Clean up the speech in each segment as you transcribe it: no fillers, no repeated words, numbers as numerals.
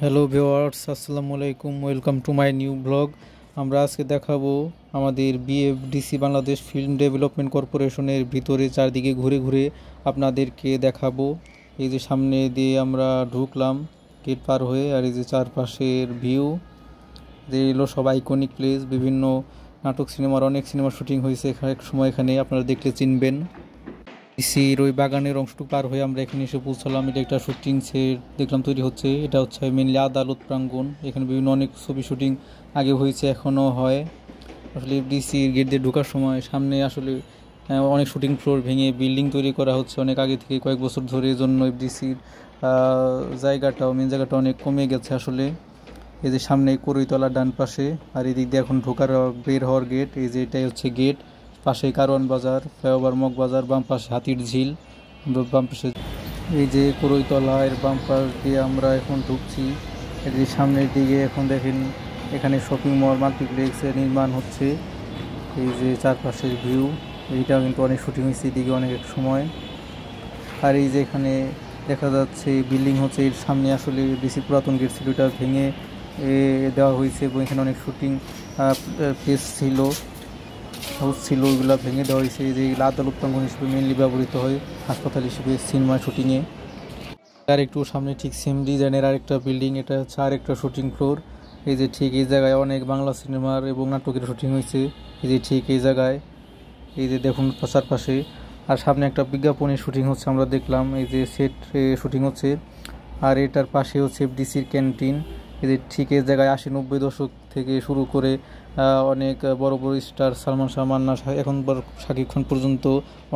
Hello viewers, আসসালামু আলাইকুম। Welcome to my new blog. আমরা আজকে দেখাবো আমাদের বিএফডিসি বাংলাদেশ ফিল্ম ডেভেলপমেন্ট কর্পোরেশনের ভিতরে চারদিকে ঘুরে ঘুরে আপনাদেরকে দেখাবো। এই যে সামনে দিয়ে আমরা ঢুকলাম গেট পার হয়ে, আর এই যে চারপাশের ভিউ, যে এগুলো সব আইকনিক প্লেস। বিভিন্ন নাটক সিনেমার অনেক সিনেমার শুটিং হয়েছে এক সময় এখানে, আপনারা দেখলে চিনবেন। ডিসির ওই বাগানের অংশটুকু পার হয়ে আমরা এখানে এসে পৌঁছালাম। এটা একটা শুটিং সেট দেখলাম তৈরি হচ্ছে। এটা হচ্ছে মেনলি আদালত প্রাঙ্গণ। এখানে বিভিন্ন অনেক ছবি শুটিং আগে হয়েছে, এখনও হয়। আসলে ডিসির গেট দিয়ে ঢোকার সময় সামনে আসলে অনেক শুটিং ফ্লোর ভেঙে বিল্ডিং তৈরি করা হচ্ছে অনেক আগে থেকে, কয়েক বছর ধরে। এই জন্য ডিসির জায়গাটাও মেন জায়গাটা অনেক কমে গেছে আসলে। এই যে সামনে করইতলা ডান পাশে, আর এদিক দিয়ে এখন ঢোকার বের হওয়ার গেট। এই যে এটাই হচ্ছে গেট। পাশে কারওয়ান বাজার, ফ্লাইওভার মগ বাজার, বাম পাশে হাতির ঝিল, বাম পাশে এই যে করইতলা, এর বাম পাশ দিয়ে আমরা এখন ঢুকছি। এই যে সামনের দিকে এখন দেখেন এখানে শপিং মল মাল্টিপ্লেক্সের নির্মাণ হচ্ছে। এই যে চারপাশের ভিউ, এইটাও কিন্তু অনেক শুটিং হয়েছে এদিকে অনেক এক সময়। আর এই যে এখানে দেখা যাচ্ছে বিল্ডিং হচ্ছে, এর সামনে আসলে বেশি পুরাতন গেট ছিল, এটা ভেঙে দেওয়া হয়েছে এবং এখানে অনেক শুটিং প্লেস ছিল, হাউস ছিল, ওইগুলো ভেঙে দেওয়া হয়েছে। যে আদালত প্রাঙ্গণ হিসেবে মেনলি ব্যবহৃত হয় হাসপাতাল হিসেবে সিনেমা শুটিংয়ে। আর একটু সামনে ঠিক সেম ডিজাইনের আরেকটা বিল্ডিং, এটা হচ্ছে আরেকটা শুটিং ফ্লোর। এই যে ঠিক এই জায়গায় অনেক বাংলা সিনেমার এবং নাটকের শুটিং হয়েছে। এই যে ঠিক এই জায়গায়, এই যে দেখুন চারপাশে। আর সামনে একটা বিজ্ঞাপনের শুটিং হচ্ছে আমরা দেখলাম, এই যে সেট শুটিং হচ্ছে। আর এটার পাশে হচ্ছে এফডিসির ক্যান্টিন। এই যে ঠিক এই জায়গায় 80-90 দশক থেকে শুরু করে অনেক বড় বড় স্টার, সালমান শাহ, মান্না শাহ, এখন শাকিব খান পর্যন্ত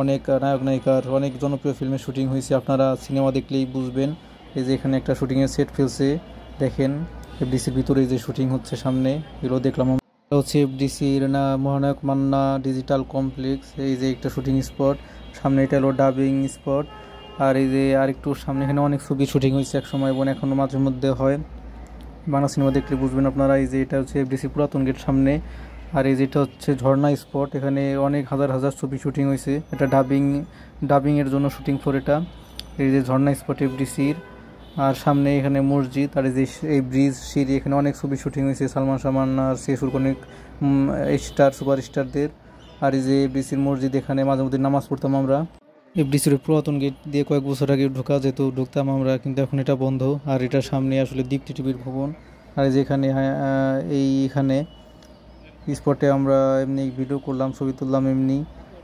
অনেক নায়ক নায়িকার অনেক জনপ্রিয় ফিল্মের শুটিং হয়েছে। আপনারা সিনেমা দেখলেই বুঝবেন। এই যে এখানে একটা শুটিংয়ের সেট ফেলছে, দেখেন এফডিসির ভিতরে যে শুটিং হচ্ছে সামনে, এগুলো দেখলাম। হচ্ছে এফডিসির না মহানায়ক মান্না ডিজিটাল কমপ্লেক্স। এই যে একটা শুটিং স্পট, সামনে এটা হলো ডাবিং স্পট। আর এই যে আরেকটু সামনে এখানে অনেক ছবি শুটিং হয়েছে এক সময় এবং এখনও মাঝে মধ্যে হয়। বাংলা সিনেমা দেখলে বুঝবেন আপনারা। এই যে এটা হচ্ছে এফডিসি পুরাতন গেট সামনে। আর এই যেটা হচ্ছে ঝর্ণা স্পট, এখানে অনেক হাজার হাজার ছবি শুটিং হয়েছে। এটা ডাবিংয়ের জন্য শুটিং ফ্লোর এটা। এই যে ঝর্ণা স্পট এফডিসির। আর সামনে এখানে মসজিদ, আর এই যে এই ব্রিজ, সিঁড়ি, এখানে অনেক ছবি শুটিং হয়েছে সালমান শাহ, মান্না, শেষুর অনেক স্টার, সুপারস্টারদের। আর এই যে এফডিসির মসজিদ, এখানে মাঝে মধ্যে নামাজ পড়তাম আমরা। এফডিসির পুরাতন গেট দিয়ে কয়েক বছর আগে ঢোকা যেত, ঢুকতাম আমরা, কিন্তু এখন এটা বন্ধ। আর এটার সামনে আসলে দীপ্তি টিভির ভবন। আর যেখানে এইখানে স্পটে আমরা এমনি ভিডিও করলাম, ছবি তুললাম এমনি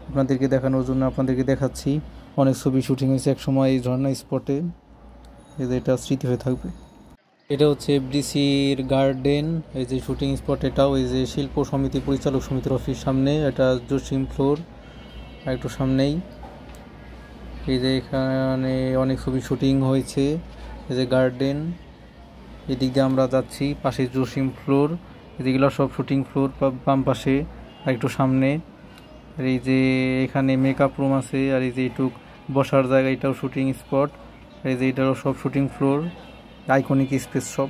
আপনাদেরকে দেখানোর জন্য, আপনাদেরকে দেখাচ্ছি। অনেক ছবি শুটিং হয়েছে এক সময় এই ঝর্ণা স্পটে। এই যে এটা স্মৃতি হয়ে থাকবে। এটা হচ্ছে এফডিসির গার্ডেন, এই যে শুটিং স্পট এটাও। এই যে শিল্প সমিতি পরিচালক সমিতির অফিস সামনে, এটা জসিম ফ্লোর আর একটু সামনেই। এই যে এখানে অনেক ছবি শুটিং হয়েছে। এই যে গার্ডেন, এদিক দিয়ে আমরা যাচ্ছি, পাশে জসিম ফ্লোর, এদিকগুলো সব শুটিং ফ্লোর। বাম পাশে আর একটু সামনে আর এই যে এখানে মেকআপ রুম আছে। আর এই যে এইটুক বসার জায়গা, এটাও শুটিং স্পট। এই যে এটারও সব শুটিং ফ্লোর, আইকনিক স্পেস সব।